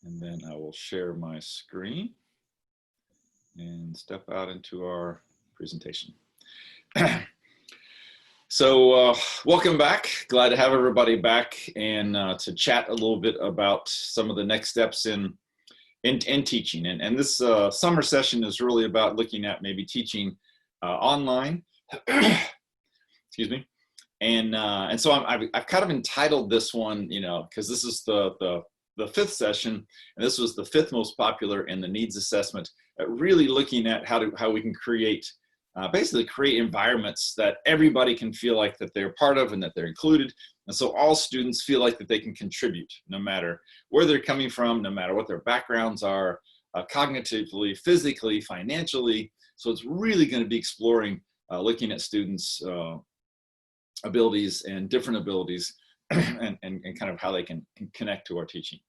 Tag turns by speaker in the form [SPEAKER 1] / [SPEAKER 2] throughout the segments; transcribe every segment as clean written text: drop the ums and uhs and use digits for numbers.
[SPEAKER 1] And then I will share my screen and step out into our presentation. So welcome back. Glad to have everybody back and to chat a little bit about some of the next steps in teaching. And this summer session is really about looking at maybe teaching online. Excuse me. And so I've kind of entitled this one, you know, because this is the fifth session, and this was the fifth most popular in the needs assessment, really looking at how we can create, basically create environments that everybody can feel like that they're part of and that they're included. And so all students feel like that they can contribute, no matter where they're coming from, no matter what their backgrounds are, cognitively, physically, financially. So it's really going to be exploring, looking at students' abilities and different abilities and kind of how they can connect to our teaching.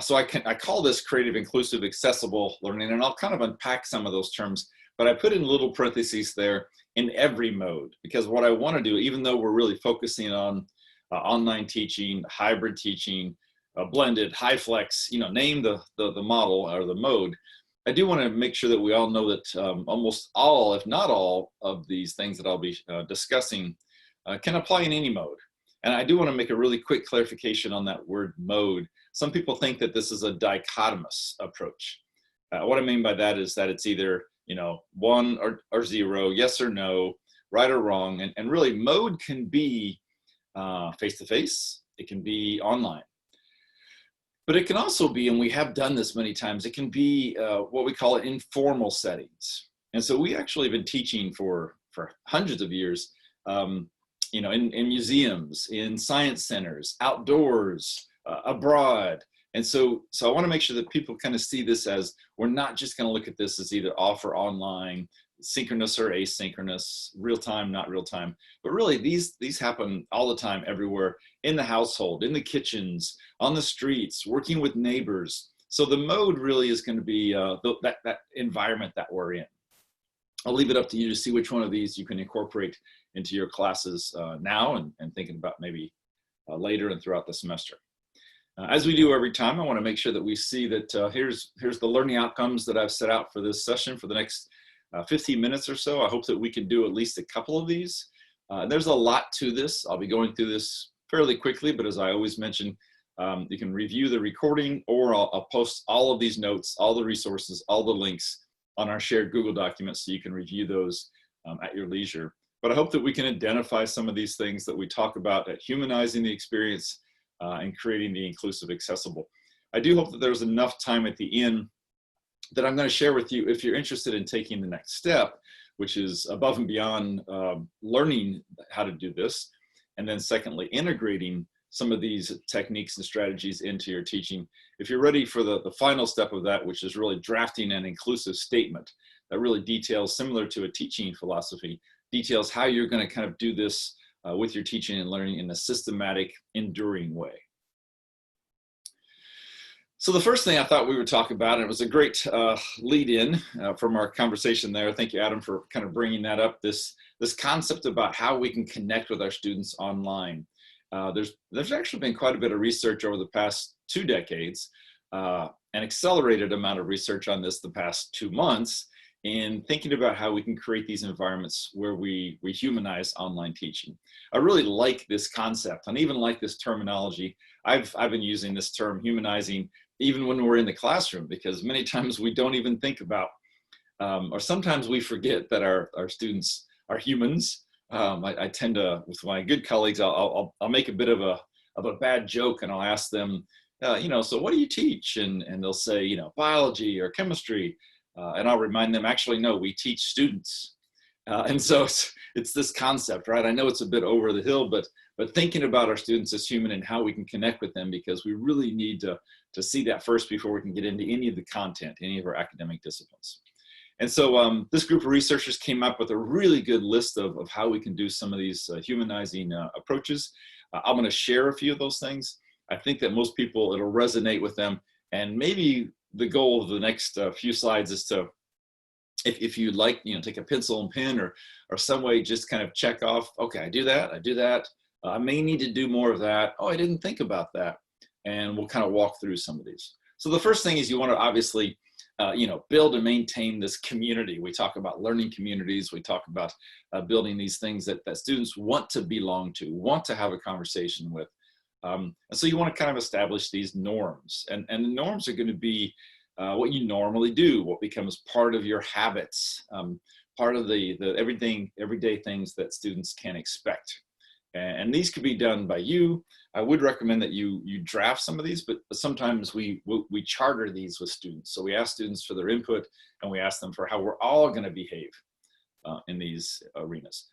[SPEAKER 1] So I call this creative, inclusive, accessible learning, and I'll kind of unpack some of those terms, but I put in little parentheses there, in every mode, because what I want to do, even though we're really focusing on online teaching, hybrid teaching, blended, high flex, you know, name the model or the mode, I do want to make sure that we all know that almost all, if not all, of these things that I'll be discussing can apply in any mode. And I do want to make a really quick clarification on that word mode. Some people think that this is a dichotomous approach. What I mean by that is that it's either, you know, 1 or 0, yes or no, right or wrong. And really mode can be face-to-face, it can be online. But it can also be, and we have done this many times, it can be what we call informal settings. And so we actually have been teaching for hundreds of years, you know, in museums, in science centers, outdoors, abroad. And so I want to make sure that people kind of see this as, we're not just going to look at this as either off or online, synchronous or asynchronous, real time, not real time, but really these happen all the time, everywhere, in the household, in the kitchens, on the streets, working with neighbors. So the mode really is going to be that environment that we're in. I'll leave it up to you to see which one of these you can incorporate into your classes now and thinking about maybe later and throughout the semester. As we do every time, I want to make sure that we see that here's the learning outcomes that I've set out for this session for the next 15 minutes or so. I hope that we can do at least a couple of these. There's a lot to this. I'll be going through this fairly quickly, but as I always mention, you can review the recording, or I'll post all of these notes, all the resources, all the links on our shared Google documents, so you can review those at your leisure. But I hope that we can identify some of these things that we talk about at humanizing the experience and creating the inclusive accessible. I do hope that there's enough time at the end that I'm going to share with you if you're interested in taking the next step, which is above and beyond learning how to do this. And then secondly, integrating some of these techniques and strategies into your teaching. If you're ready for the final step of that, which is really drafting an inclusive statement that really details, similar to a teaching philosophy, details how you're going to kind of do this with your teaching and learning in a systematic, enduring way. So the first thing I thought we would talk about, and it was a great lead in from our conversation there. Thank you, Adam, for kind of bringing that up, this concept about how we can connect with our students online. There's actually been quite a bit of research over the past 2 decades, an accelerated amount of research on this the past 2 months, in thinking about how we can create these environments where we humanize online teaching. I really like this concept, and even like this terminology. I've been using this term, humanizing, even when we're in the classroom, because many times we don't even think about, or sometimes we forget that our students are humans. I tend to, with my good colleagues, I'll make a bit of a bad joke, and I'll ask them, you know, so what do you teach? And they'll say, you know, biology or chemistry. And I'll remind them, actually, no, we teach students. And so it's this concept, right? I know it's a bit over the hill, but thinking about our students as human and how we can connect with them, because we really need to see that first before we can get into any of the content, any of our academic disciplines. And so this group of researchers came up with a really good list of how we can do some of these humanizing approaches. I'm going to share a few of those things. I think that most people, it'll resonate with them. And maybe the goal of the next few slides is to, if you'd like, you know, take a pencil and pen or some way, just kind of check off, okay, I do that. I may need to do more of that. Oh, I didn't think about that. And we'll kind of walk through some of these. So the first thing is you want to obviously, build and maintain this community. We talk about learning communities. We talk about building these things that students want to belong to, want to have a conversation with. And so you want to kind of establish these norms, and the norms are going to be what you normally do, what becomes part of your habits, part of the everyday things that students can expect. And these could be done by you. I would recommend that you draft some of these, but sometimes we charter these with students. So we ask students for their input, and we ask them for how we're all going to behave in these arenas.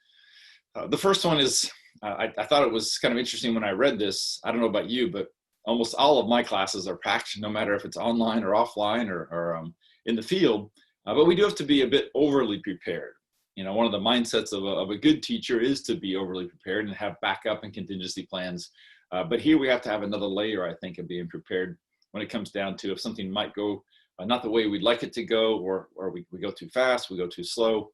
[SPEAKER 1] The first one is, I thought it was kind of interesting when I read this. I don't know about you, but almost all of my classes are packed, no matter if it's online or offline or in the field. But we do have to be a bit overly prepared. One of the mindsets of a good teacher is to be overly prepared and have backup and contingency plans. But here we have to have another layer, I think, of being prepared when it comes down to if something might go not the way we'd like it to go, or we go too fast, we go too slow.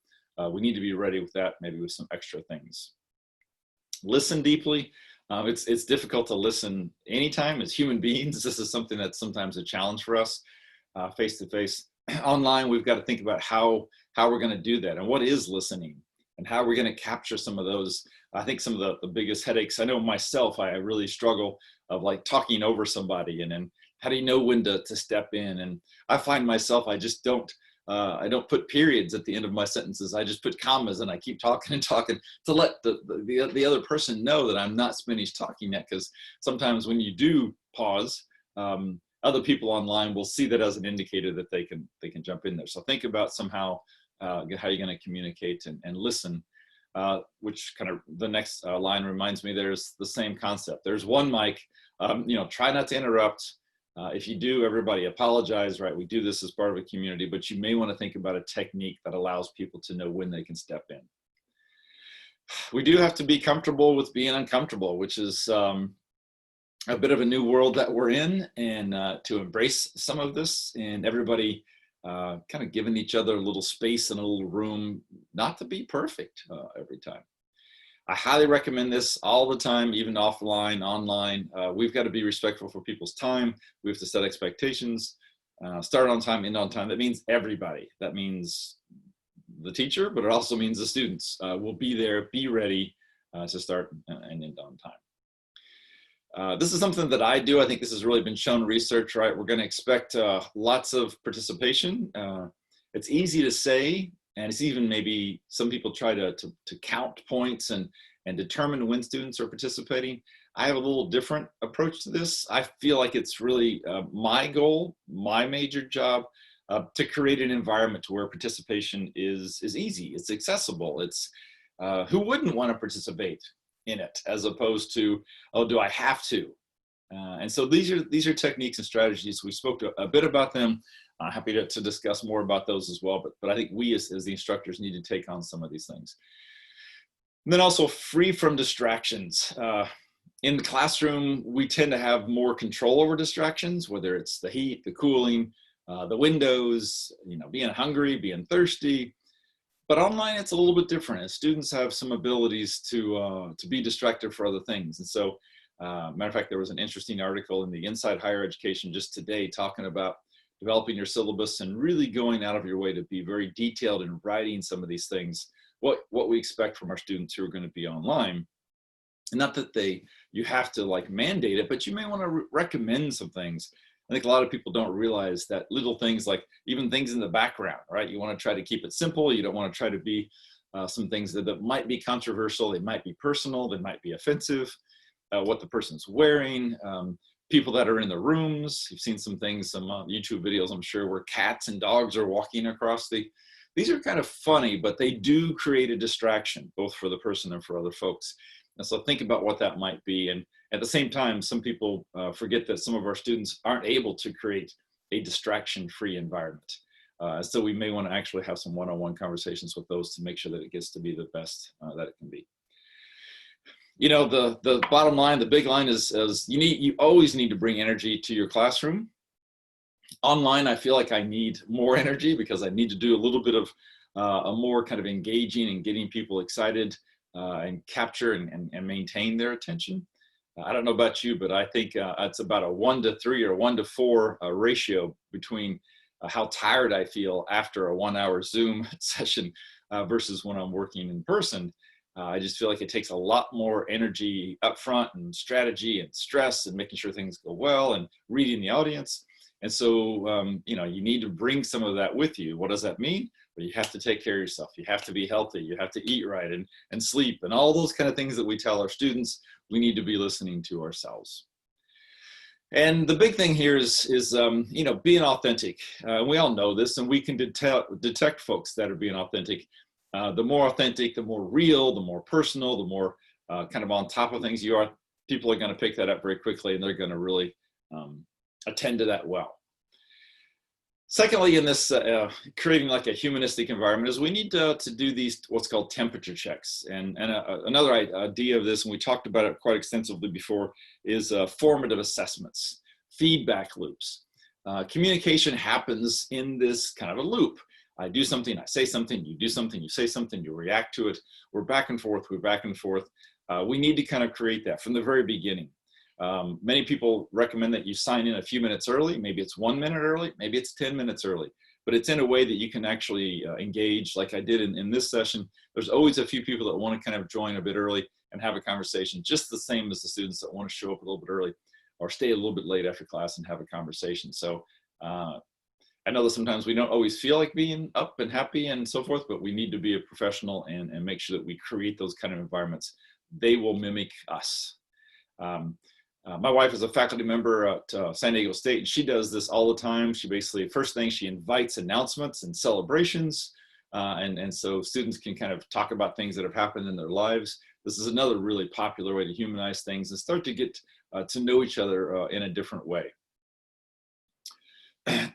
[SPEAKER 1] We need to be ready with that, maybe with some extra things. Listen deeply. It's difficult to listen anytime as human beings. This is something that's sometimes a challenge for us face to face. Online, we've got to think about how we're going to do that, and what is listening, and how we're going to capture some of those. I think some of the biggest headaches, I know myself, I really struggle of like talking over somebody, and then how do you know when to step in? And I find myself, I just don't put periods at the end of my sentences. I just put commas, and I keep talking and talking to let the other person know that I'm not finished talking yet. Because sometimes when you do pause, other people online will see that as an indicator that they can jump in there. So think about somehow how you're going to communicate and listen, which kind of the next line reminds me there's the same concept. There's one mic, try not to interrupt. If you do, everybody apologize, right? We do this as part of a community, but you may want to think about a technique that allows people to know when they can step in. We do have to be comfortable with being uncomfortable, which is a bit of a new world that we're in, and to embrace some of this, and everybody kind of giving each other a little space and a little room, not to be perfect every time. I highly recommend this all the time, even offline, online. We've got to be respectful for people's time. We have to set expectations, start on time, end on time. That means everybody. That means the teacher, but it also means the students will be there, be ready to start and end on time. This is something that I do. I think this has really been shown in research, right? We're going to expect lots of participation. It's easy to say, and it's even maybe some people try to count points and determine when students are participating. I have a little different approach to this. I feel like it's really my goal, my major job, to create an environment where participation is easy, it's accessible. It's who wouldn't want to participate in it, as opposed to, oh, do I have to? And so these are techniques and strategies. We spoke a bit about them. Happy to discuss more about those as well. But I think we as the instructors need to take on some of these things. And then also free from distractions. In the classroom, we tend to have more control over distractions, whether it's the heat, the cooling, the windows, being hungry, being thirsty. But online, it's a little bit different. And students have some abilities to be distracted for other things. And so, matter of fact, there was an interesting article in the Inside Higher Education just today talking about developing your syllabus and really going out of your way to be very detailed in writing some of these things, what we expect from our students who are going to be online. And not that you have to like mandate it, but you may want to recommend some things. I think a lot of people don't realize that little things, like even things in the background, right? You want to try to keep it simple. You don't want to try to be some things that might be controversial. They might be personal. They might be offensive. What the person's wearing, people that are in the rooms. You've seen some things, some YouTube videos, I'm sure, where cats and dogs are walking across these are kind of funny, but they do create a distraction, both for the person and for other folks. And so think about what that might be. And at the same time, some people forget that some of our students aren't able to create a distraction-free environment. So we may want to actually have some one-on-one conversations with those to make sure that it gets to be the best that it can be. The bottom line, the big line is you always need to bring energy to your classroom. Online, I feel like I need more energy because I need to do a little bit of a more kind of engaging and getting people excited and capture and maintain their attention. I don't know about you, but I think it's about a 1-to-3 or 1-to-4 ratio between how tired I feel after a 1-hour Zoom session versus when I'm working in person. I just feel like it takes a lot more energy up front and strategy and stress and making sure things go well and reading the audience. And so, you know, you need to bring some of that with you. What does that mean? Well, you have to take care of yourself. You have to be healthy. You have to eat right and sleep and all those kind of things that we tell our students. We need to be listening to ourselves. And the big thing here is you know, being authentic. We all know this, and we can detect folks that are being authentic. The more authentic, the more real, the more personal, the more kind of on top of things you are, people are going to pick that up very quickly, and they're going to really attend to that well. Secondly, in this creating like a humanistic environment, is we need to do these what's called temperature checks. And another idea of this, and we talked about it quite extensively before, is formative assessments, feedback loops. Communication happens in this kind of a loop. I do something, I say something, you do something, you say something, you react to it. We're back and forth, we're back and forth. We need to kind of create that from the very beginning. Many people recommend that you sign in a few minutes early. Maybe it's 1 minute early, maybe it's 10 minutes early, but it's in a way that you can actually engage like I did in this session. There's always a few people that want to kind of join a bit early and have a conversation, just the same as the students that want to show up a little bit early or stay a little bit late after class and have a conversation. So I know that sometimes we don't always feel like being up and happy and so forth, but we need to be a professional and make sure that we create those kind of environments. They will mimic us. My wife is a faculty member at San Diego State, and she does this all the time. She basically, first thing, she invites announcements and celebrations, and so students can kind of talk about things that have happened in their lives. This is another really popular way to humanize things and start to get to know each other in a different way.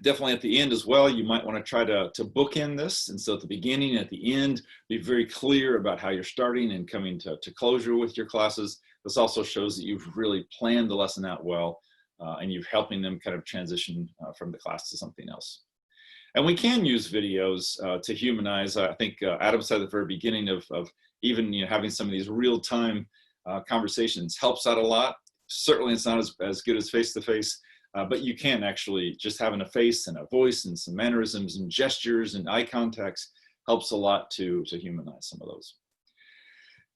[SPEAKER 1] Definitely at the end as well, you might want to try to bookend this. And so at the beginning, at the end, be very clear about how you're starting and coming to closure with your classes. This also shows that you've really planned the lesson out well, and you're helping them kind of transition from the class to something else. And we can use videos to humanize. I think Adam said at the very beginning of even having some of these real-time conversations helps out a lot. Certainly it's not as good as face-to-face, but you can actually, just having a face and a voice and some mannerisms and gestures and eye contacts helps a lot to humanize some of those.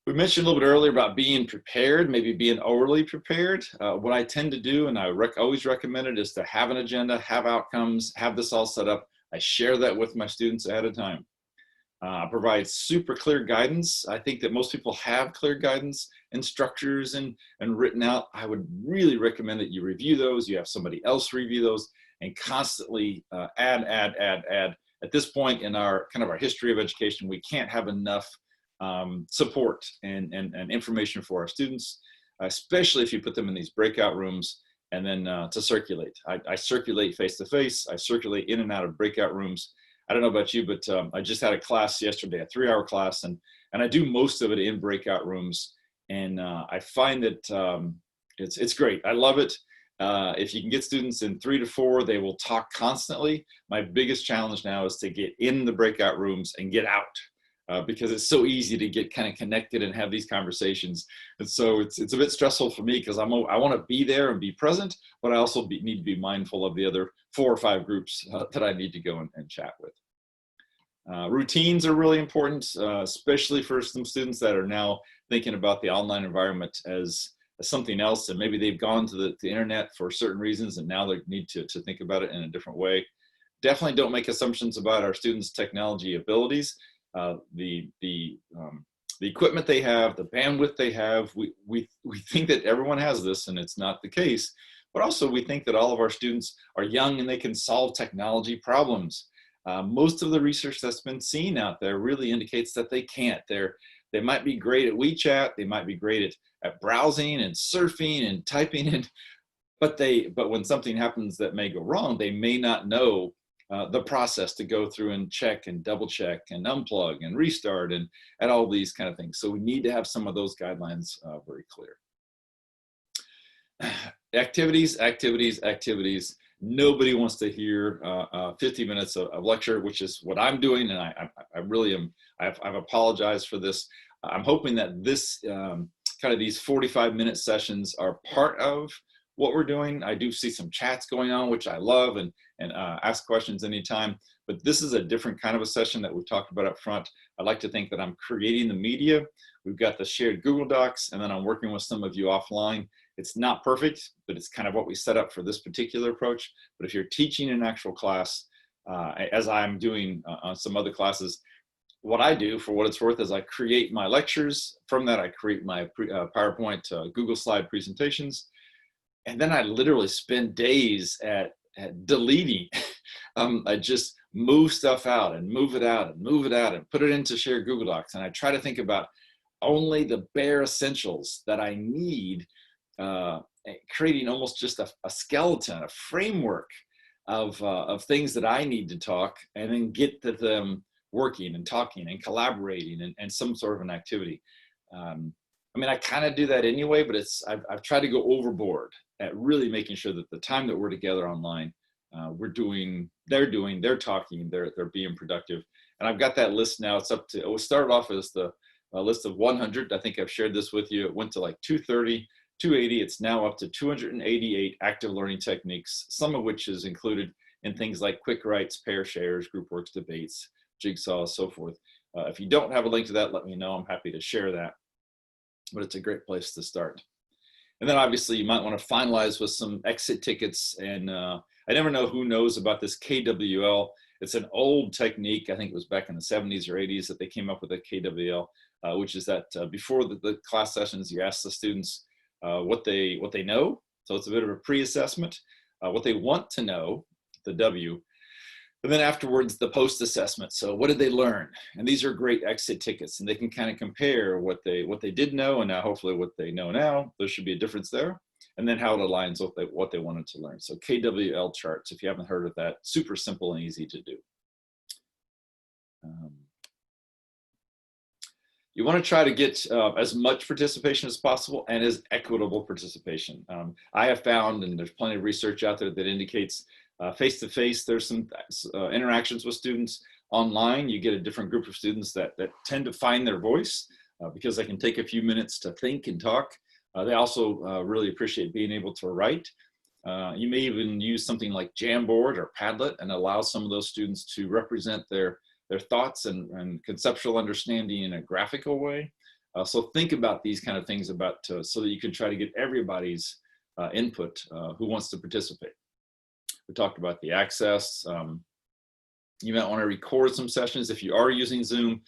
[SPEAKER 1] We mentioned a little bit earlier about being prepared, maybe being overly prepared. What I tend to do, and I always recommend it, is to have an agenda, have outcomes, have this all set up. I share that with my students ahead of time. Provide super clear guidance. I think that most people have clear guidance and structures and written out. I would really recommend that you review those, you have somebody else review those, and constantly add. At this point in our kind of our history of education, we can't have enough support and information for our students, especially if you put them in these breakout rooms and then to circulate. I circulate face-to-face, I circulate in and out of breakout rooms. I don't know about you, but I just had a class yesterday, a 3-hour class, and I do most of it in breakout rooms. And I find that it's great. I love it. If you can get students in 3 to 4, they will talk constantly. My biggest challenge now is to get in the breakout rooms and get out because it's so easy to get kind of connected and have these conversations. And so it's a bit stressful for me because I want to be there and be present, but I also need to be mindful of the other 4 or 5 groups that I need to go and chat with. Routines are really important, especially for some students that are now thinking about the online environment as something else, and maybe they've gone to the internet for certain reasons and now they need to think about it in a different way. Definitely don't make assumptions about our students' technology abilities. The equipment they have, the bandwidth they have, we think that everyone has this, and it's not the case. But also we think that all of our students are young and they can solve technology problems. Most of the research that's been seen out there really indicates that they can't. They might be great at WeChat, they might be great at browsing and surfing and typing, but when something happens that may go wrong, they may not know the process to go through and check and double check and unplug and restart and all these kind of things. So we need to have some of those guidelines very clear. Activities. Nobody wants to hear 50 minutes of lecture, which is what I'm doing, and I really am. I've apologized for this. I'm hoping that this kind of these 45-minute sessions are part of what we're doing. I do see some chats going on, which I love, and ask questions anytime. But this is a different kind of a session that we've talked about up front. I like to think that I'm creating the media. We've got the shared Google Docs, and then I'm working with some of you offline. It's not perfect, but it's kind of what we set up for this particular approach. But if you're teaching an actual class, as I'm doing on some other classes, what I do, for what it's worth, is I create my lectures. From that, I create my PowerPoint Google slide presentations. And then I literally spend days at deleting. I just move stuff out and move it out and move it out and put it into shared Google Docs. And I try to think about only the bare essentials that I need, creating almost just a skeleton, a framework of things that I need to talk, and then get to them working and talking and collaborating and some sort of an activity. I mean, I kind of do that anyway, but I've tried to go overboard at really making sure that the time that we're together online, they're talking, they're being productive. And I've got that list now. It's up to, it started off as the list of 100. I think I've shared this with you. It went to like 230, 280. It's now up to 288 active learning techniques, some of which is included in things like quick writes, pair shares, group works, debates, jigsaws, so forth. If you don't have a link to that, let me know. I'm happy to share that. But it's a great place to start. And then obviously you might want to finalize with some exit tickets. And I never know who knows about this KWL. It's an old technique. I think it was back in the 70s or 80s that they came up with a KWL, which is that before the class sessions, you ask the students what they know. So it's a bit of a pre-assessment, what they want to know, the W. And then afterwards, the post-assessment. So what did they learn? And these are great exit tickets, and they can kind of compare what they did know and now hopefully what they know now. There should be a difference there. And then how it aligns with what they wanted to learn. So KWL charts, if you haven't heard of that, super simple and easy to do. You want to try to get as much participation as possible and as equitable participation. I have found, and there's plenty of research out there that indicates face-to-face, there's some interactions with students. Online, you get a different group of students that tend to find their voice because they can take a few minutes to think and talk. They also really appreciate being able to write. You may even use something like Jamboard or Padlet and allow some of those students to represent their thoughts and conceptual understanding in a graphical way. So think about these kind of things so that you can try to get everybody's input who wants to participate. We talked about the access. You might want to record some sessions if you are using Zoom.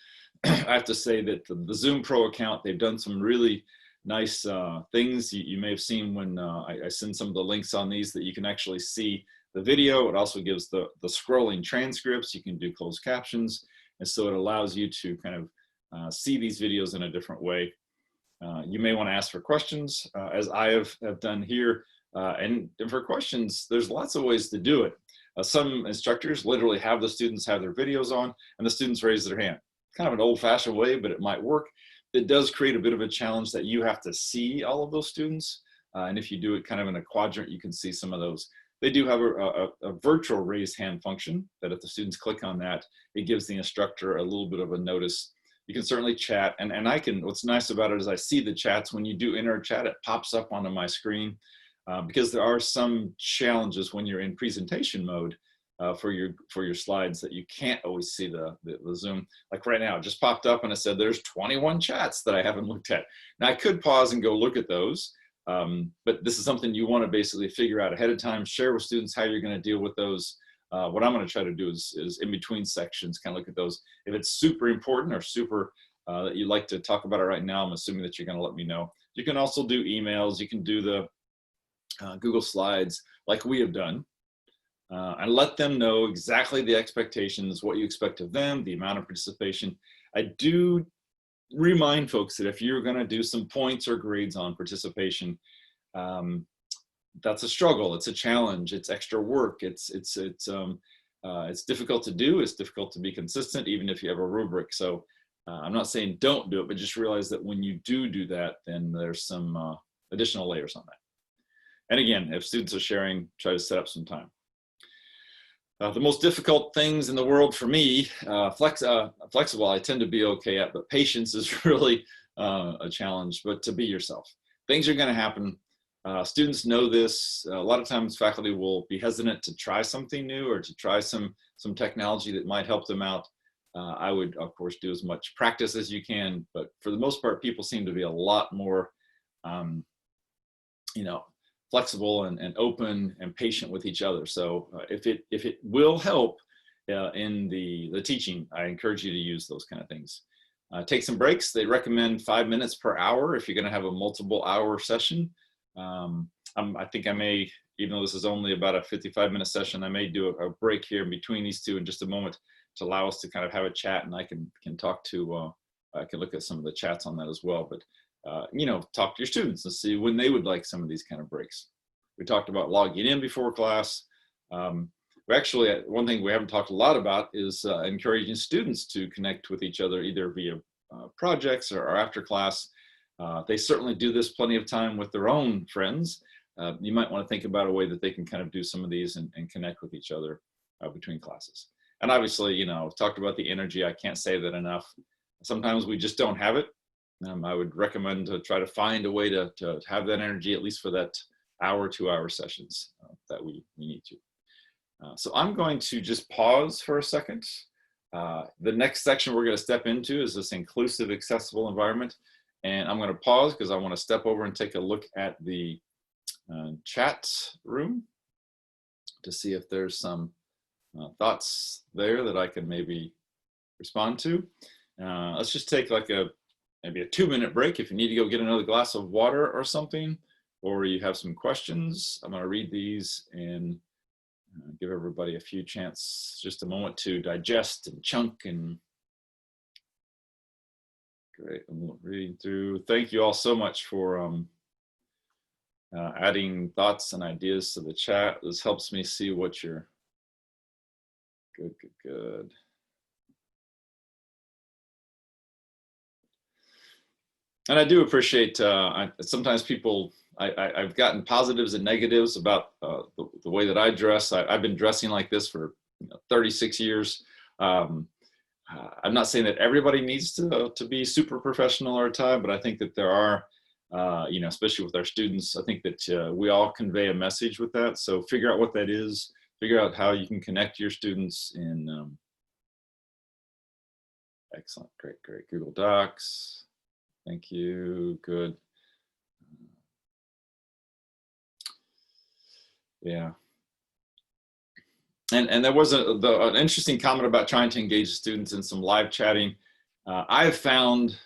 [SPEAKER 1] I have to say that the Zoom Pro account, they've done some really nice things. You may have seen when I send some of the links on these that you can actually see the video. It also gives the scrolling transcripts. You can do closed captions. And so it allows you to kind of see these videos in a different way. You may want to ask for questions, as I have done here. And for questions, there's lots of ways to do it. Some instructors literally have the students have their videos on and the students raise their hand. Kind of an old-fashioned way, but it might work. It does create a bit of a challenge that you have to see all of those students. And if you do it kind of in a quadrant, you can see some of those. They do have a virtual raised hand function that if the students click on that, it gives the instructor a little bit of a notice. You can certainly chat. And what's nice about it is I see the chats. When you do enter a chat, it pops up onto my screen. Because there are some challenges when you're in presentation mode for your slides that you can't always see the Zoom. Like right now, it just popped up and it said there's 21 chats that I haven't looked at. Now I could pause and go look at those, but this is something you want to basically figure out ahead of time, share with students how you're going to deal with those. What I'm going to try to do is in between sections, kind of look at those. If it's super important or super that you'd like to talk about it right now, I'm assuming that you're going to let me know. You can also do emails. You can do the Google Slides like we have done, and let them know exactly the expectations, what you expect of them, the amount of participation. I do remind folks that if you're going to do some points or grades on participation, that's a struggle. It's a challenge. It's extra work. It's difficult to do. It's difficult to be consistent, even if you have a rubric. So I'm not saying don't do it, but just realize that when you do that, then there's some additional layers on that. And again, if students are sharing, try to set up some time. The most difficult things in the world for me, flexible, I tend to be okay at, but patience is really a challenge, but to be yourself. Things are going to happen. Students know this. A lot of times faculty will be hesitant to try something new or to try some technology that might help them out. I would, of course, do as much practice as you can, but for the most part, people seem to be a lot more, flexible and open and patient with each other. So if it will help in the teaching, I encourage you to use those kind of things. Take some breaks. They recommend 5 minutes per hour if you're going to have a multiple hour session. I think I may, even though this is only about a 55-minute session, I may do a break here in between these two in just a moment to allow us to kind of have a chat, and I can talk to, I can look at some of the chats on that as well, but talk to your students and see when they would like some of these kind of breaks. We talked about logging in before class. We actually, one thing we haven't talked a lot about is encouraging students to connect with each other either via projects or after class. They certainly do this plenty of time with their own friends. You might want to think about a way that they can kind of do some of these and connect with each other between classes. And obviously, talked about the energy. I can't say that enough. Sometimes we just don't have it. I would recommend to try to find a way to have that energy, at least for that hour, 2 hour sessions that we need to. So I'm going to just pause for a second. The next section we're going to step into is this inclusive, accessible environment. And I'm going to pause because I want to step over and take a look at the chat room to see if there's some thoughts there that I can maybe respond to. Let's just take like maybe a 2-minute break if you need to go get another glass of water or something, or you have some questions. I'm going to read these and give everybody a few chance, just a moment to digest and chunk and great. I'm reading through. Thank you all so much for adding thoughts and ideas to the chat. This helps me see what you're good. And I do appreciate, sometimes people, I've gotten positives and negatives about the way that I dress. I've been dressing like this for 36 years. I'm not saying that everybody needs to be super professional all the time, but I think that there are, especially with our students, I think that we all convey a message with that. So figure out what that is, figure out how you can connect to your students in, excellent, great. Google Docs. Thank you, good. Yeah. And there was an interesting comment about trying to engage students in some live chatting. I've found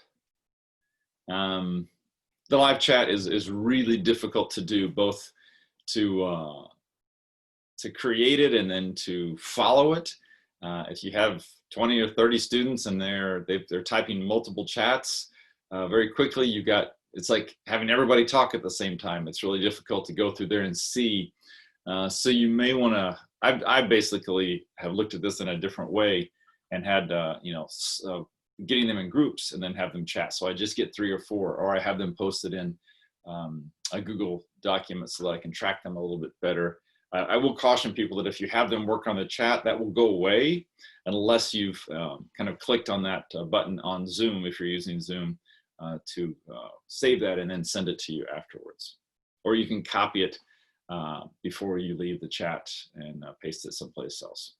[SPEAKER 1] the live chat is really difficult to do, both to create it and then to follow it. If you have 20 or 30 students and they're typing multiple chats, very quickly it's like having everybody talk at the same time. It's really difficult to go through there and see. So you may want to, I basically have looked at this in a different way and had, getting them in groups and then have them chat. So I just get 3 or 4, or I have them posted in a Google document so that I can track them a little bit better. I will caution people that if you have them work on the chat, that will go away unless you've kind of clicked on that button on Zoom, if you're using Zoom, to save that and then send it to you afterwards. Or you can copy it before you leave the chat and paste it someplace else.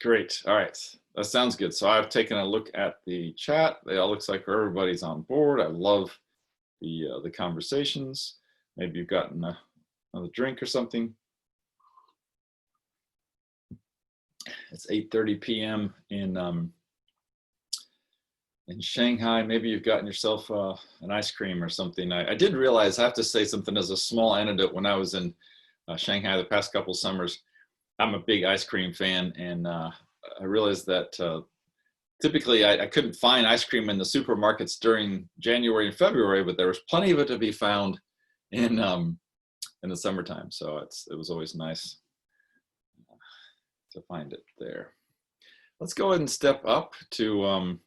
[SPEAKER 1] Great, all right, that sounds good. So I've taken a look at the chat. It all looks like everybody's on board. I love the conversations. Maybe you've gotten another drink or something. It's 8:30 p.m. in Shanghai. Maybe you've gotten yourself an ice cream or something. I did realize, I have to say something as a small anecdote. When I was in Shanghai the past couple summers, I'm a big ice cream fan, and I realized that typically I couldn't find ice cream in the supermarkets during January and February, but there was plenty of it to be found in the summertime. So it was always nice to find it there. Let's go ahead and step up to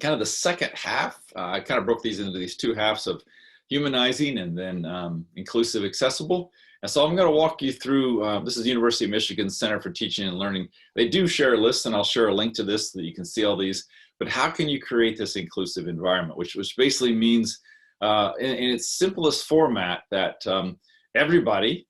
[SPEAKER 1] kind of the second half. I kind of broke these into these 2 halves of humanizing and then inclusive, accessible. And so I'm going to walk you through, this is University of Michigan Center for Teaching and Learning. They do share a list, and I'll share a link to this so that you can see all these. but how can you create this inclusive environment, which basically means in its simplest format that everybody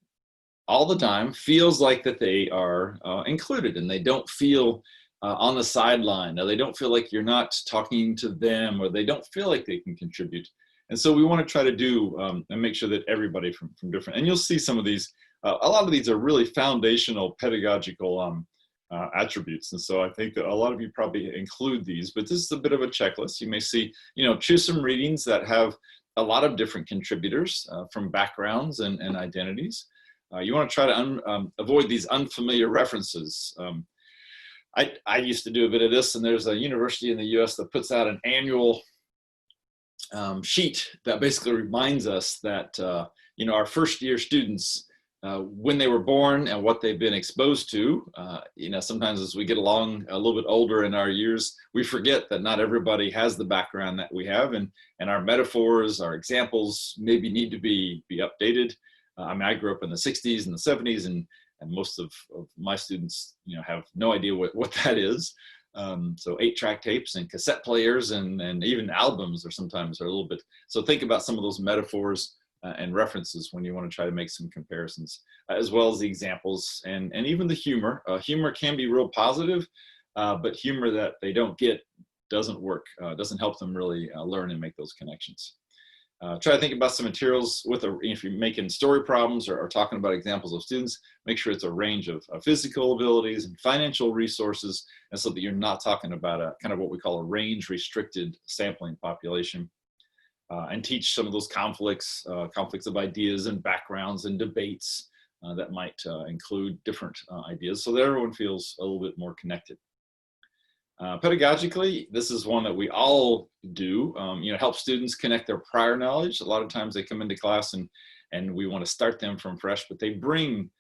[SPEAKER 1] all the time feels like that they are included, and they don't feel on the sideline, or they don't feel like you're not talking to them, or they don't feel like they can contribute. And so we want to try to do and make sure that everybody from different, and you'll see some of these, a lot of these are really foundational pedagogical attributes. And so I think that a lot of you probably include these, but this is a bit of a checklist. You may see, choose some readings that have a lot of different contributors from backgrounds and identities. You want to try to avoid these unfamiliar references. I used to do a bit of this, and there's a university in the US that puts out an annual sheet that basically reminds us that, our first year students, when they were born and what they've been exposed to, sometimes as we get along a little bit older in our years, we forget that not everybody has the background that we have, and our metaphors, our examples maybe need to be updated. I grew up in the 60s and the 70s, and most of my students, have no idea what that is. So 8-track tapes and cassette players and even albums are sometimes a little bit, so think about some of those metaphors and references when you want to try to make some comparisons, as well as the examples and even the humor. Humor can be real positive, but humor that they don't get doesn't work, doesn't help them really learn and make those connections. Try to think about some materials if you're making story problems or talking about examples of students, make sure it's a range of physical abilities and financial resources, and so that you're not talking about a kind of what we call a range restricted sampling population. And teach some of those conflicts of ideas and backgrounds and debates that might include different ideas, so that everyone feels a little bit more connected. Pedagogically, this is one that we all do, help students connect their prior knowledge. A lot of times they come into class and we want to start them from fresh, but they bring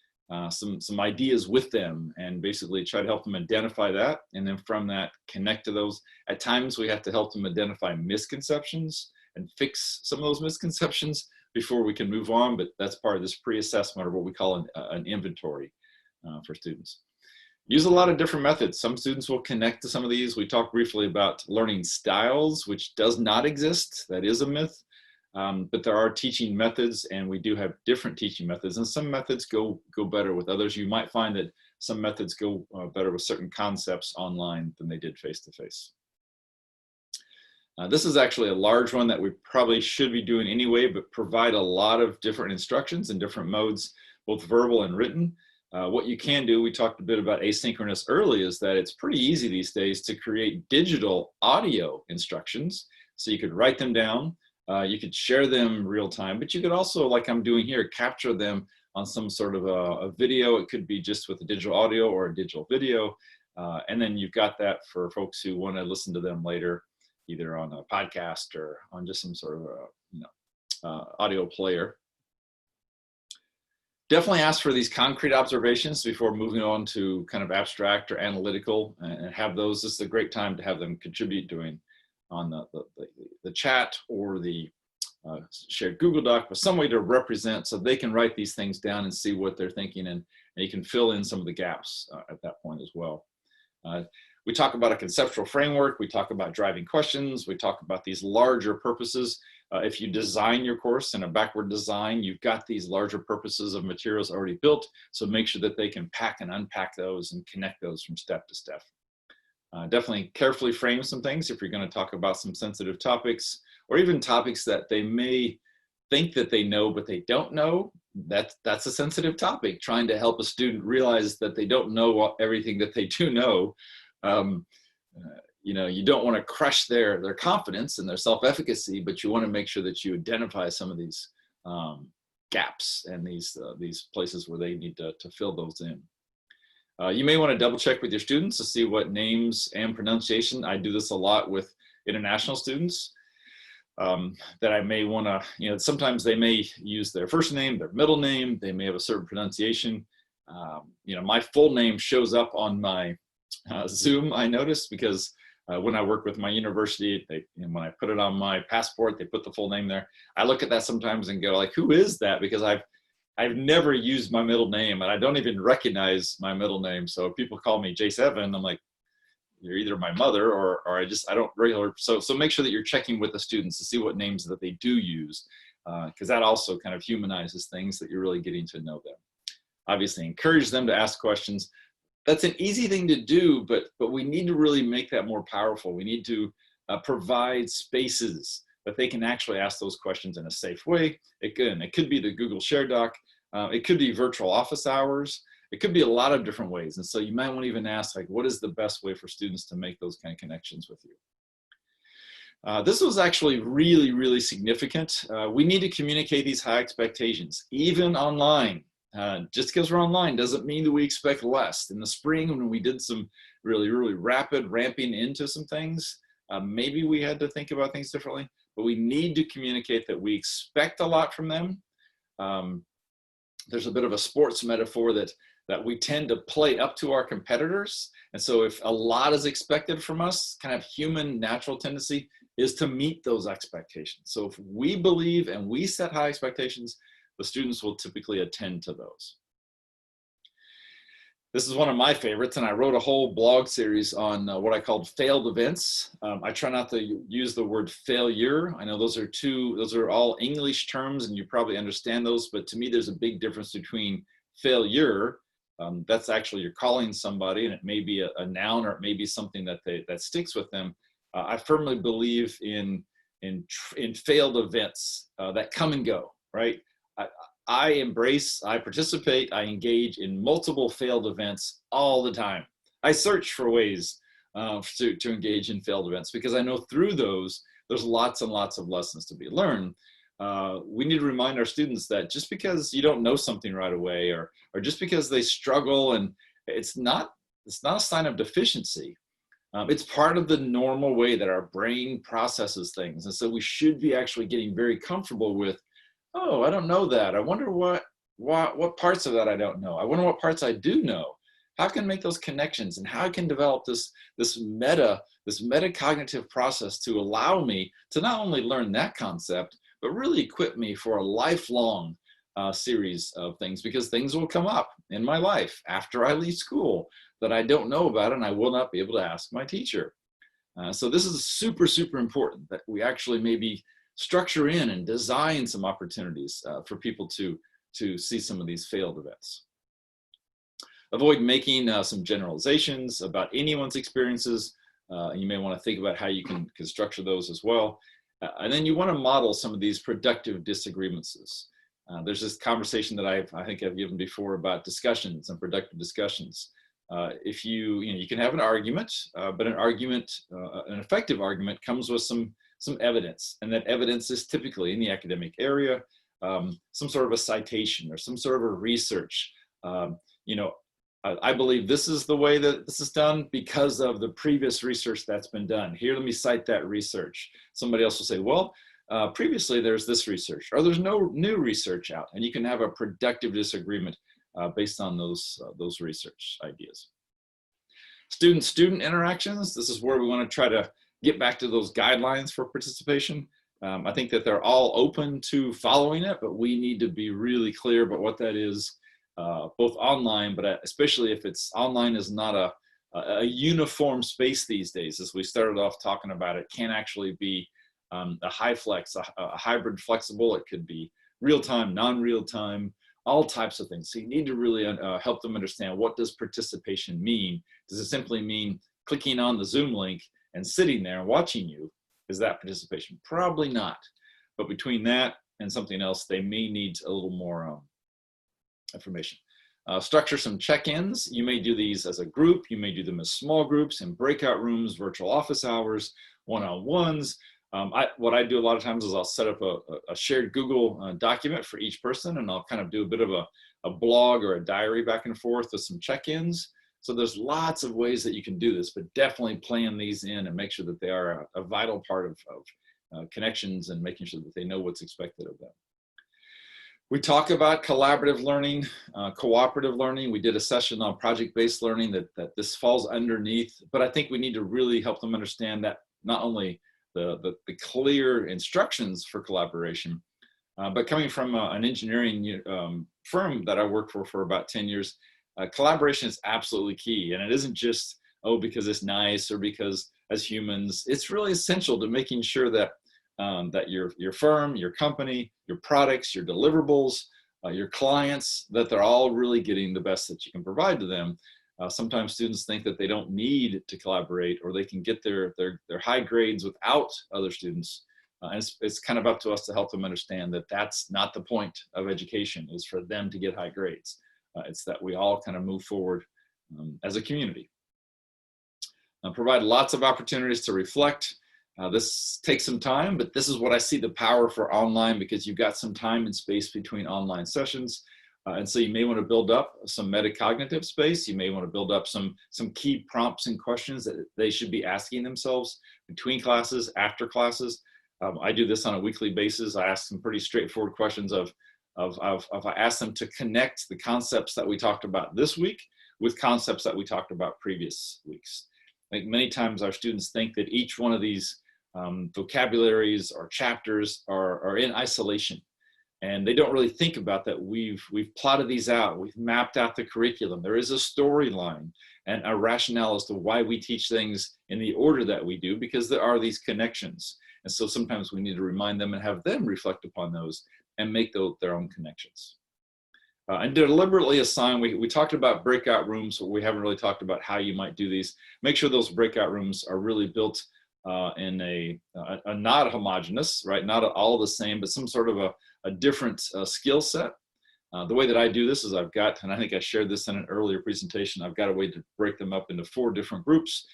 [SPEAKER 1] some ideas with them, and basically try to help them identify that, and then from that connect to those. At times we have to help them identify misconceptions and fix some of those misconceptions before we can move on, but that's part of this pre-assessment, or what we call an inventory for students. Use a lot of different methods. Some students will connect to some of these. We talked briefly about learning styles, which does not exist. That is a myth, but there are teaching methods, and we do have different teaching methods, and some methods go better with others. You might find that some methods go better with certain concepts online than they did face-to-face. This is actually a large one that we probably should be doing anyway, but provide a lot of different instructions in different modes, both verbal and written. What you can do, we talked a bit about asynchronous early, is that it's pretty easy these days to create digital audio instructions. So you could write them down, you could share them real time, but you could also, like I'm doing here, capture them on some sort of a video. It could be just with a digital audio or a digital video. And then you've got that for folks who want to listen to them later, either on a podcast or on just some sort of audio player. Definitely ask for these concrete observations before moving on to kind of abstract or analytical, and have those. This is a great time to have them contribute on the chat or the shared Google Doc, but some way to represent, so they can write these things down and see what they're thinking, and you can fill in some of the gaps at that point as well. We talk about a conceptual framework, we talk about driving questions, we talk about these larger purposes. If you design your course in a backward design, you've got these larger purposes of materials already built, so make sure that they can pack and unpack those and connect those from step to step. Definitely carefully frame some things if you're going to talk about some sensitive topics, or even topics that they may think that they know but they don't know. That's a sensitive topic. Trying to help a student realize that they don't know everything that they do know. You don't want to crush their confidence and their self-efficacy, but you want to make sure that you identify some of these gaps and these places where they need to fill those in. You may want to double check with your students to see what names and pronunciation. I do this a lot with international students, that I may want to, sometimes they may use their first name, their middle name, they may have a certain pronunciation. My full name shows up on my Zoom, I noticed, because when I work with my university, when I put it on my passport, they put the full name there. I look at that sometimes and go like, who is that? Because I've never used my middle name, and I don't even recognize my middle name. So if people call me J7, I'm like, you're either my mother or I don't regular. So make sure that you're checking with the students to see what names that they do use, because that also kind of humanizes things, that you're really getting to know them. Obviously, encourage them to ask questions. That's an easy thing to do, but we need to really make that more powerful. We need to provide spaces that they can actually ask those questions in a safe way. It could be the Google Share Doc. It could be virtual office hours. It could be a lot of different ways. And so you might want to even ask, like, what is the best way for students to make those kind of connections with you? This was actually really, really significant. We need to communicate these high expectations, even online. Just because we're online doesn't mean that we expect less. In the spring, when we did some really, really rapid ramping into some things, maybe we had to think about things differently, but we need to communicate that we expect a lot from them. There's a bit of a sports metaphor that we tend to play up to our competitors. And so if a lot is expected from us, kind of human natural tendency is to meet those expectations. So if we believe and we set high expectations, the students will typically attend to those. This is one of my favorites, and I wrote a whole blog series on what I called failed events. I try not to use the word failure. I know those are all English terms, and you probably understand those, but to me, there's a big difference between failure. That's actually, you're calling somebody, and it may be a noun, or it may be something that sticks with them. I firmly believe in failed events that come and go, right? I participate, I engage in multiple failed events all the time. I search for ways to engage in failed events, because I know through those, there's lots and lots of lessons to be learned. We need to remind our students that just because you don't know something right away, or just because they struggle, and it's not a sign of deficiency. It's part of the normal way that our brain processes things. And so we should be actually getting very comfortable with, oh, I don't know that. I wonder what parts of that I don't know. I wonder what parts I do know. How can I make those connections, and how I can develop this metacognitive process to allow me to not only learn that concept, but really equip me for a lifelong series of things, because things will come up in my life after I leave school that I don't know about, and I will not be able to ask my teacher. So this is super, super important, that we actually maybe structure in and design some opportunities for people to see some of these failed events. Avoid making some generalizations about anyone's experiences. You may want to think about how you can structure those as well. And then you want to model some of these productive disagreements. There's this conversation that I think I've given before about discussions and productive discussions. If you can have an argument, but an effective argument comes with some evidence, and that evidence is typically in the academic area, some sort of a citation or some sort of a research. I believe this is the way that this is done because of the previous research that's been done. Here, let me cite that research. Somebody else will say, well, previously there's this research, or there's no new research out, and you can have a productive disagreement based on those research ideas. Student-student interactions. This is where we want to try to get back to those guidelines for participation. I think that they're all open to following it, but we need to be really clear about what that is, both online, but especially if it's online is not a uniform space these days. As we started off talking about, it can actually be a high flex, a hybrid flexible. It could be real-time, non-real-time, all types of things. So you need to really help them understand, what does participation mean? Does it simply mean clicking on the Zoom link and sitting there and watching you? Is that participation? Probably not. But between that and something else, they may need a little more information. Structure some check-ins. You may do these as a group. You may do them as small groups, in breakout rooms, virtual office hours, one-on-ones. What I do a lot of times is I'll set up a shared Google document for each person, and I'll kind of do a bit of a blog or a diary back and forth with some check-ins. So there's lots of ways that you can do this, but definitely plan these in and make sure that they are a vital part of connections, and making sure that they know what's expected of them. We talk about collaborative learning, cooperative learning. We did a session on project-based learning that this falls underneath, but I think we need to really help them understand that not only the clear instructions for collaboration, but coming from an engineering firm that I worked for about 10 years, collaboration is absolutely key. And it isn't just oh, because it's nice or because as humans. It's really essential to making sure that that your firm, your company, your products, your deliverables, your clients, that they're all really getting the best that you can provide to them. Sometimes students think that they don't need to collaborate, or they can get their high grades without other students. And it's kind of up to us to help them understand that that's not the point of education, is for them to get high grades. It's that we all kind of move forward as a community. Provide lots of opportunities to reflect. This takes some time, but this is what I see the power for online, because you've got some time and space between online sessions. And so you may want to build up some metacognitive space. You may want to build up some key prompts and questions that they should be asking themselves between classes, after classes. I do this on a weekly basis. I ask some pretty straightforward questions of I ask them to connect the concepts that we talked about this week with concepts that we talked about previous weeks. I think many times our students think that each one of these vocabularies or chapters are in isolation, and they don't really think about that. We've plotted these out. We've mapped out the curriculum. There is a storyline and a rationale as to why we teach things in the order that we do, because there are these connections. And so sometimes we need to remind them and have them reflect upon those and make their own connections. And deliberately assign, we talked about breakout rooms, but we haven't really talked about how you might do these. Make sure those breakout rooms are really built in a not homogeneous, right? Not all the same, but some sort of a different skill set. The way that I do this is I've got, and I think I shared this in an earlier presentation, I've got a way to break them up into 4 different groups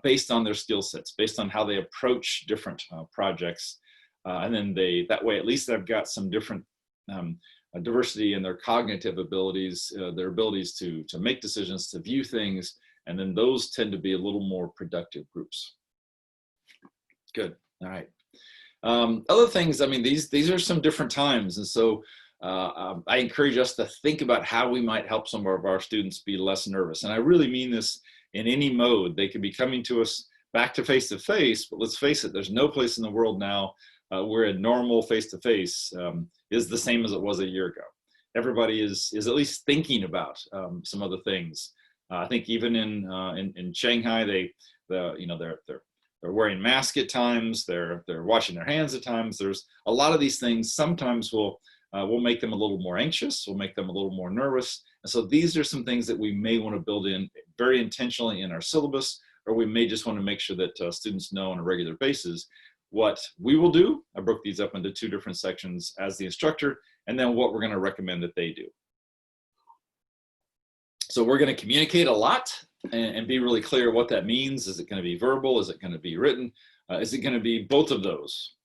[SPEAKER 1] based on their skill sets, based on how they approach different projects. And then that way, at least I've got some different diversity in their cognitive abilities, their abilities to make decisions, to view things, and then those tend to be a little more productive groups. Good. All right. Other things, I mean, these are some different times, and so I encourage us to think about how we might help some of our students be less nervous. And I really mean this in any mode. They could be coming to us back to face-to-face, but let's face it, there's no place in the world now where a normal face-to-face is the same as it was a year ago. Everybody is at least thinking about some other things. I think even in Shanghai, they're wearing masks at times. They're washing their hands at times. There's a lot of these things. Sometimes we'll make them a little more anxious. We'll make them a little more nervous. And so these are some things that we may want to build in very intentionally in our syllabus, or we may just want to make sure that students know on a regular basis what we will do. I broke these up into 2 different sections as the instructor, and then what we're going to recommend that they do. So we're going to communicate a lot and be really clear what that means. Is it going to be verbal? Is it going to be written? Is it going to be both of those?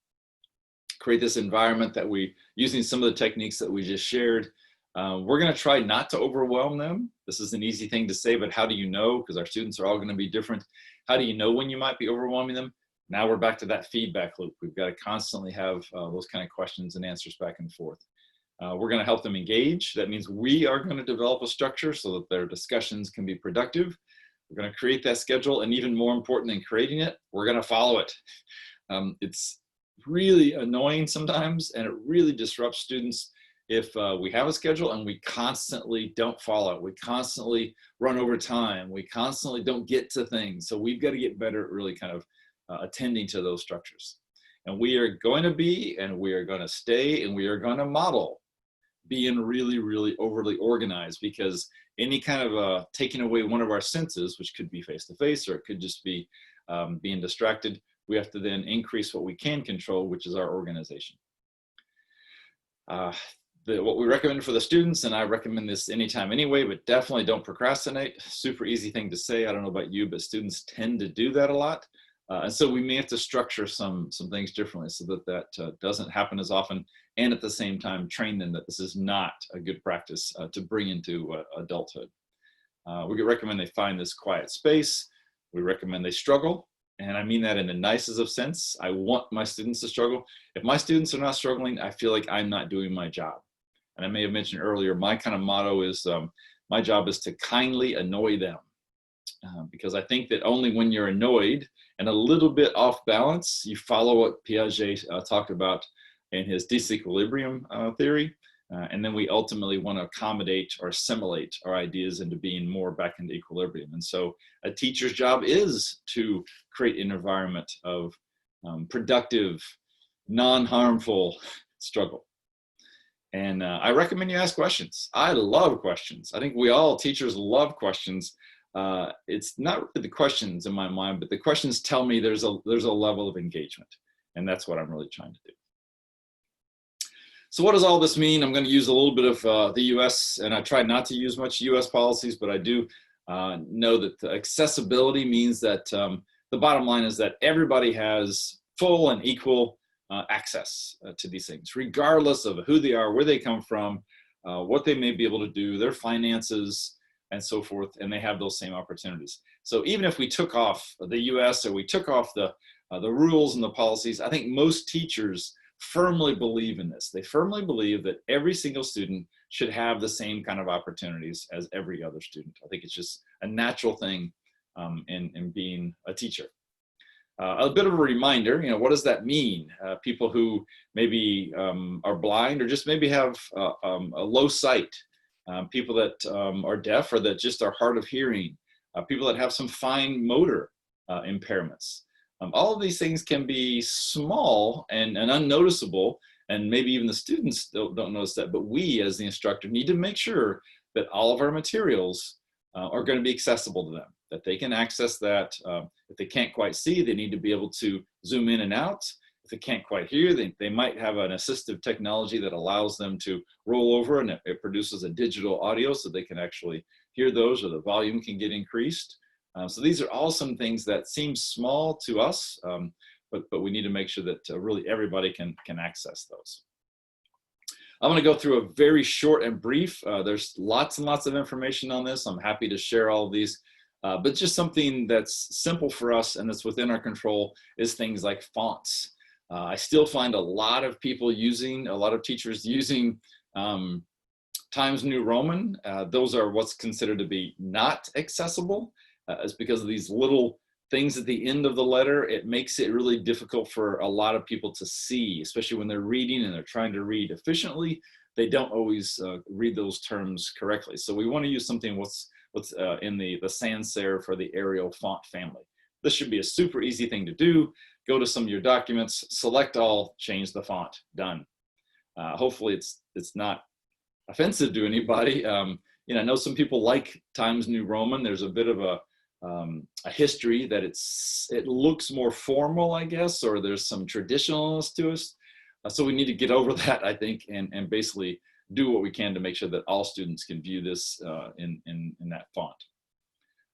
[SPEAKER 1] Create this environment that using some of the techniques that we just shared. We're going to try not to overwhelm them. This is an easy thing to say, but how do you know? Because our students are all going to be different. How do you know when you might be overwhelming them? Now we're back to that feedback loop. We've got to constantly have those kind of questions and answers back and forth. We're going to help them engage. That means we are going to develop a structure so that their discussions can be productive. We're going to create that schedule, and even more important than creating it, we're going to follow it. It's really annoying sometimes, and it really disrupts students if we have a schedule and we constantly don't follow it. We constantly run over time. We constantly don't get to things. So we've got to get better at really kind of attending to those structures. And we are going to be, and we are going to stay, and we are going to model being really, really overly organized, because any kind of taking away one of our senses, which could be face-to-face, or it could just be being distracted, we have to then increase what we can control, which is our organization. What we recommend for the students, and I recommend this anytime anyway, but definitely don't procrastinate. Super easy thing to say. I don't know about you, but students tend to do that a lot. And so we may have to structure some things differently so that doesn't happen as often, and at the same time train them that this is not a good practice to bring into adulthood. We recommend they find this quiet space. We recommend they struggle, and I mean that in the nicest of sense. I want my students to struggle. If my students are not struggling, I feel like I'm not doing my job. And I may have mentioned earlier, my kind of motto is my job is to kindly annoy them. Because I think that only when you're annoyed and a little bit off balance, you follow what Piaget talked about in his disequilibrium theory. And then we ultimately want to accommodate or assimilate our ideas into being more back into equilibrium. And so a teacher's job is to create an environment of productive, non-harmful struggle. And I recommend you ask questions. I love questions. I think we all, teachers, love questions. It's not really the questions in my mind, but the questions tell me there's a level of engagement. And that's what I'm really trying to do. So what does all this mean? I'm going to use a little bit of the US, and I try not to use much US policies, but I do know that the accessibility means that the bottom line is that everybody has full and equal access to these things, regardless of who they are, where they come from, what they may be able to do, their finances, and so forth, and they have those same opportunities. So even if we took off the US or we took off the rules and the policies, I think most teachers firmly believe in this. They firmly believe that every single student should have the same kind of opportunities as every other student. I think it's just a natural thing in being a teacher. A bit of a reminder, what does that mean? People who maybe are blind or just maybe have a low sight, people that are deaf or that just are hard of hearing, people that have some fine motor impairments. All of these things can be small and unnoticeable, and maybe even the students don't notice that, but we as the instructor need to make sure that all of our materials are going to be accessible to them, that they can access that. If they can't quite see, they need to be able to zoom in and out. If they can't quite hear, they might have an assistive technology that allows them to roll over and it produces a digital audio so they can actually hear those, or the volume can get increased. So these are all some things that seem small to us, but we need to make sure that really everybody can access those. I'm going to go through a very short and brief. There's lots and lots of information on this. I'm happy to share all of these, but just something that's simple for us and that's within our control is things like fonts. I still find a lot of teachers using Times New Roman. Those are what's considered to be not accessible. It's because of these little things at the end of the letter. It makes it really difficult for a lot of people to see, especially when they're reading and they're trying to read efficiently. They don't always read those terms correctly. So we want to use something what's in the sans serif or the Arial font family. This should be a super easy thing to do. Go to some of your documents, select all, change the font, done. Hopefully it's not offensive to anybody. I know some people like Times New Roman. There's a bit of a history that it looks more formal, I guess, or there's some traditionalness to us. So we need to get over that, I think, and basically do what we can to make sure that all students can view this in that font.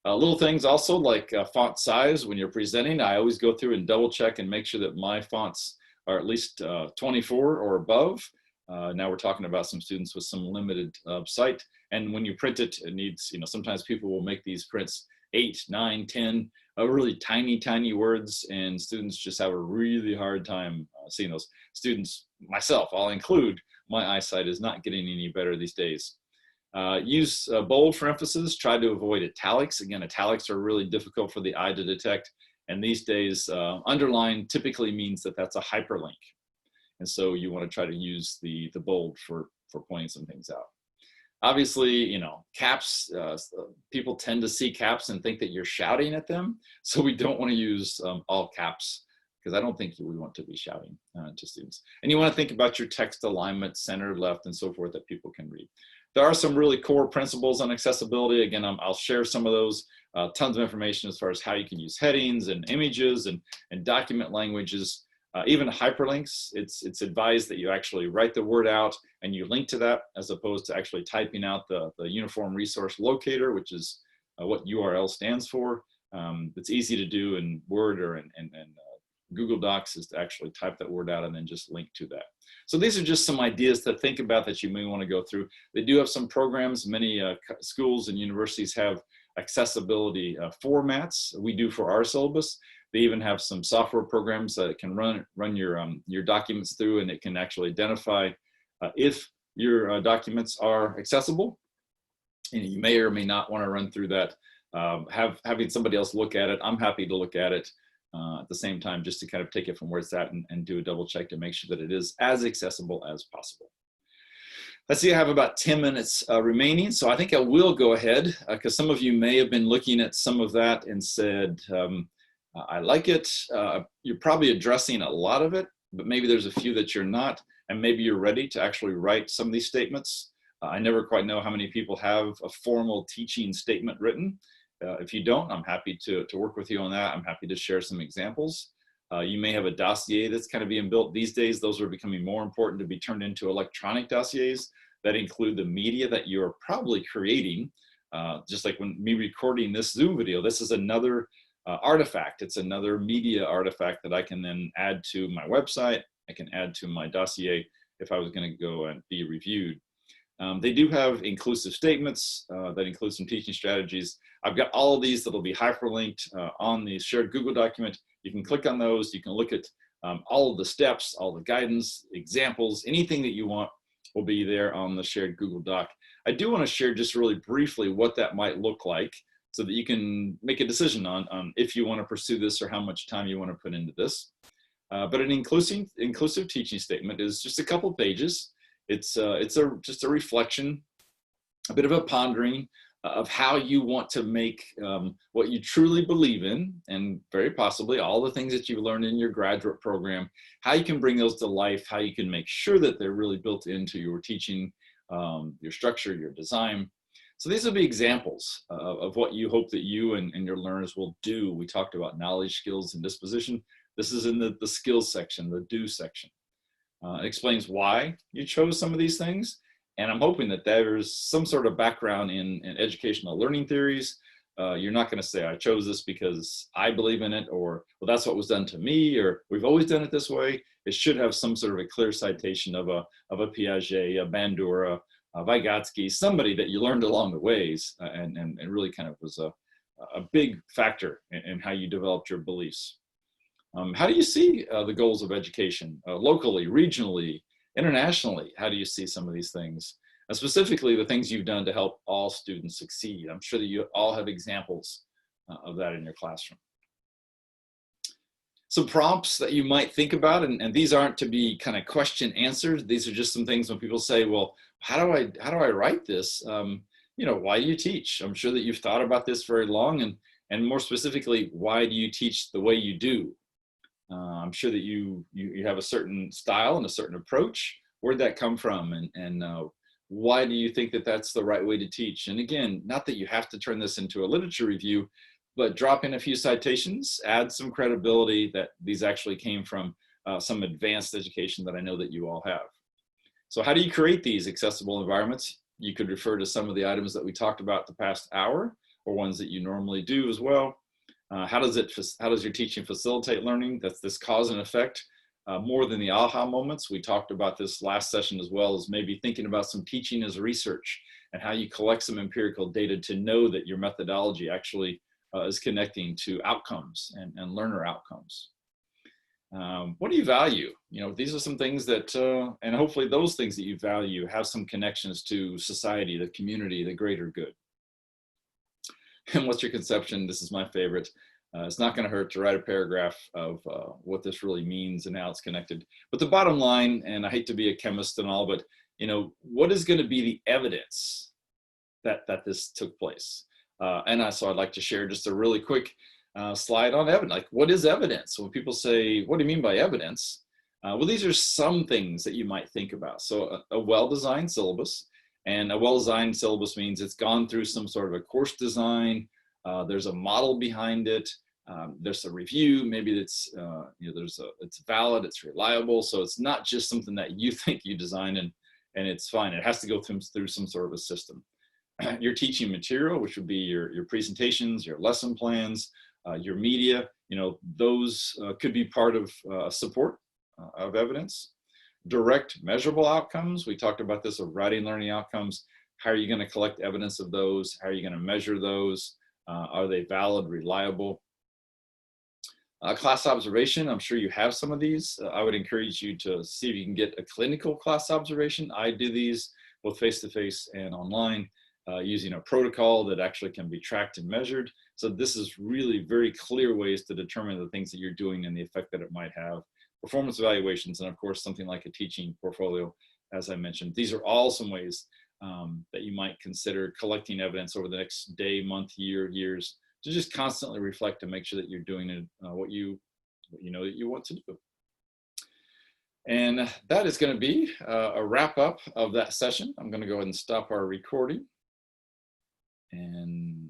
[SPEAKER 1] Little things also like font size. When you're presenting, I always go through and double check and make sure that my fonts are at least 24 or above. Now we're talking about some students with some limited sight. And when you print it, it needs, sometimes people will make these prints 8, 9, 10, really tiny words, and students just have a really hard time seeing those. Students, myself, I'll include, my eyesight is not getting any better these days. Use bold for emphasis. Try to avoid italics. Again, italics are really difficult for the eye to detect. And these days, underline typically means that that's a hyperlink. And so you want to try to use the bold for pointing some things out. Obviously, caps, people tend to see caps and think that you're shouting at them. So we don't want to use all caps, because I don't think we want to be shouting to students. And you want to think about your text alignment, center, left, and so forth that people can read. There are some really core principles on accessibility. Again, I'll share some of those, tons of information as far as how you can use headings and images and document languages. Even hyperlinks, it's advised that you actually write the word out and you link to that, as opposed to actually typing out the Uniform Resource Locator, which is what URL stands for. It's easy to do in Word or in Google Docs, is to actually type that word out and then just link to that. So these are just some ideas to think about that you may want to go through. They do have some programs. Many schools and universities have accessibility formats. We do for our syllabus. They even have some software programs that can run your documents through, and it can actually identify if your documents are accessible. And you may or may not want to run through that. Having somebody else look at it, I'm happy to look at it at the same time, just to kind of take it from where it's at and do a double check to make sure that it is as accessible as possible. Let's see, I have about 10 minutes remaining, so I think I will go ahead because some of you may have been looking at some of that and said, I like it. You're probably addressing a lot of it, but maybe there's a few that you're not, and maybe you're ready to actually write some of these statements. I never quite know how many people have a formal teaching statement written. If you don't, I'm happy to work with you on that. I'm happy to share some examples. You may have a dossier that's kind of being built. These days, those are becoming more important to be turned into electronic dossiers that include the media that you're probably creating. Just like when me recording this Zoom video, this is another artifact. It's another media artifact that I can then add to my website. I can add to my dossier if I was going to go and be reviewed. They do have inclusive statements that include some teaching strategies. I've got all of these that will be hyperlinked on the shared Google document. You can click on those. You can look at all of the steps, all the guidance, examples, anything that you want will be there on the shared Google Doc. I do want to share just really briefly what that might look like so that you can make a decision on if you want to pursue this or how much time you want to put into this. But an inclusive teaching statement is just a couple pages. It's just a reflection, a bit of a pondering of how you want to make what you truly believe in, and very possibly all the things that you've learned in your graduate program, how you can bring those to life, how you can make sure that they're really built into your teaching, your structure, your design. So these will be examples of what you hope that you and your learners will do. We talked about knowledge, skills, and disposition. This is in the skills section, the do section. It explains why you chose some of these things. And I'm hoping that there's some sort of background in educational learning theories. You're not going to say, I chose this because I believe in it, or, well, that's what was done to me, or we've always done it this way. It should have some sort of a clear citation of a Piaget, a Bandura, a Vygotsky, somebody that you learned along the ways and really kind of was a big factor in how you developed your beliefs. How do you see the goals of education locally, regionally, internationally? How do you see some of these things? Specifically, the things you've done to help all students succeed. I'm sure that you all have examples of that in your classroom. Some prompts that you might think about, and these aren't to be kind of question answers. These are just some things when people say, well, how do I write this? You know, why do you teach? I'm sure that you've thought about this very long, and more specifically, why do you teach the way you do? I'm sure that you have a certain style and a certain approach. Where'd that come from? And why do you think that that's the right way to teach? And again, not that you have to turn this into a literature review, but drop in a few citations, add some credibility that these actually came from some advanced education that I know that you all have. So how do you create these accessible environments? You could refer to some of the items that we talked about the past hour, or ones that you normally do as well. How does your teaching facilitate learning? That's this cause and effect. More than the aha moments. We talked about this last session as well, as maybe thinking about some teaching as research and how you collect some empirical data to know that your methodology actually is connecting to outcomes and learner outcomes. What do you value? You know, these are some things that, and hopefully those things that you value have some connections to society, the community, the greater good. And what's your conception? This is my favorite. It's not going to hurt to write a paragraph of what this really means and how it's connected. But the bottom line, and I hate to be a chemist and all, but you know, what is going to be the evidence that this took place? So I'd like to share just a really quick slide on evidence. Like, what is evidence? When people say, what do you mean by evidence? Well, these are some things that you might think about. So a well-designed syllabus. And a well-designed syllabus means it's gone through some sort of a course design. There's a model behind it. There's a review. Maybe it's it's valid. It's reliable. So it's not just something that you think you designed and it's fine. It has to go through some sort of a system. Your teaching material, which would be your presentations, your lesson plans, your media. You know, those could be part of support of evidence. Direct measurable outcomes. We talked about this of writing learning outcomes. How are you going to collect evidence of those? How are you going to measure those? Are they valid, reliable? Class observation. I'm sure you have some of these. I would encourage you to see if you can get a clinical class observation. I do these both face-to-face and online using a protocol that actually can be tracked and measured. So this is really very clear ways to determine the things that you're doing and the effect that it might have. Performance evaluations, and of course, something like a teaching portfolio as I mentioned. These are all some ways that you might consider collecting evidence over the next day, month, year, years, to just constantly reflect and make sure that you're doing it, what you know that you want to do. And that is going to be a wrap up of that session. I'm going to go ahead and stop our recording. And